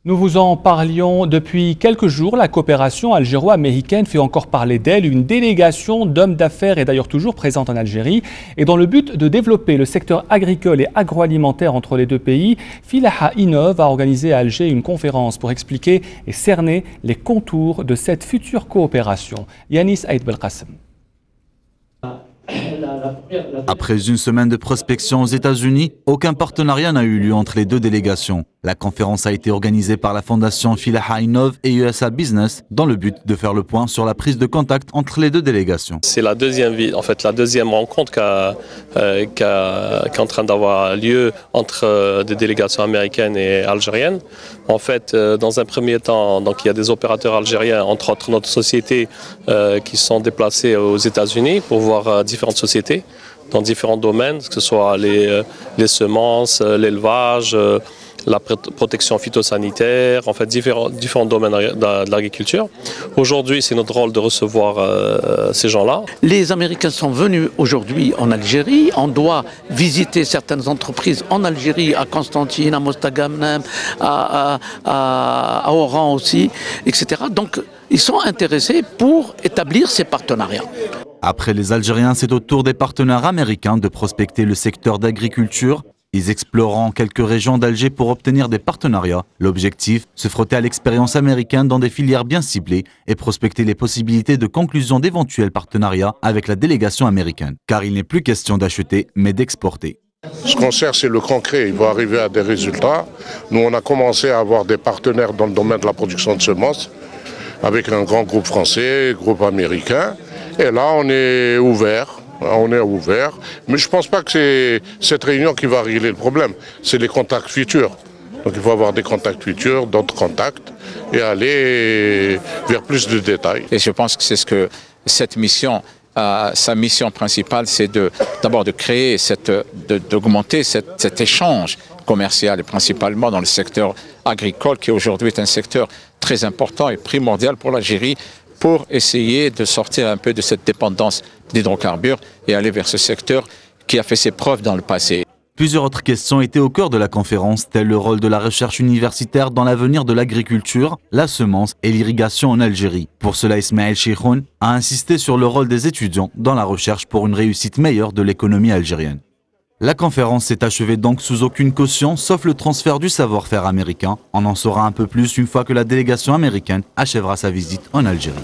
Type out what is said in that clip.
Nous vous en parlions depuis quelques jours. La coopération algéro-américaine fait encore parler d'elle. Une délégation d'hommes d'affaires est d'ailleurs toujours présente en Algérie. Et dans le but de développer le secteur agricole et agroalimentaire entre les deux pays, Filaha Innov a organisé à Alger une conférence pour expliquer et cerner les contours de cette future coopération. Yanis Aïd Belkacem. Après une semaine de prospection aux États-Unis, aucun partenariat n'a eu lieu entre les deux délégations. La conférence a été organisée par la fondation Filaha Innov et USA Business dans le but de faire le point sur la prise de contact entre les deux délégations. C'est la deuxième rencontre qui est en train d'avoir lieu entre des délégations américaines et algériennes. En fait, dans un premier temps, donc, il y a des opérateurs algériens, entre autres notre société, qui sont déplacés aux États-Unis pour voir différentes sociétés dans différents domaines, que ce soit les semences, l'élevage, la protection phytosanitaire, en fait différents domaines de l'agriculture. Aujourd'hui, c'est notre rôle de recevoir ces gens-là. Les Américains sont venus aujourd'hui en Algérie. On doit visiter certaines entreprises en Algérie, à Constantine, à Mostaganem, à Oran aussi, etc. Donc, ils sont intéressés pour établir ces partenariats. Après les Algériens, c'est au tour des partenaires américains de prospecter le secteur d'agriculture. Ils exploreront quelques régions d'Alger pour obtenir des partenariats. L'objectif, se frotter à l'expérience américaine dans des filières bien ciblées et prospecter les possibilités de conclusion d'éventuels partenariats avec la délégation américaine. Car il n'est plus question d'acheter, mais d'exporter. Ce qu'on cherche, c'est le concret. Il faut arriver à des résultats. Nous, on a commencé à avoir des partenaires dans le domaine de la production de semences avec un grand groupe français, groupe américain. Et là, on est ouvert. Mais je ne pense pas que c'est cette réunion qui va régler le problème. C'est les contacts futurs. Donc il faut avoir des contacts futurs, d'autres contacts, et aller vers plus de détails. Et je pense que c'est ce que cette mission, sa mission principale, c'est d'abord de créer, d'augmenter cet échange commercial, et principalement dans le secteur agricole, qui aujourd'hui est un secteur très important et primordial pour l'Algérie, pour essayer de sortir un peu de cette dépendance d'hydrocarbures et aller vers ce secteur qui a fait ses preuves dans le passé. Plusieurs autres questions étaient au cœur de la conférence, telles le rôle de la recherche universitaire dans l'avenir de l'agriculture, la semence et l'irrigation en Algérie. Pour cela, Ismaël Cheikhoun a insisté sur le rôle des étudiants dans la recherche pour une réussite meilleure de l'économie algérienne. La conférence s'est achevée donc sous aucune caution, sauf le transfert du savoir-faire américain. On en saura un peu plus une fois que la délégation américaine achèvera sa visite en Algérie.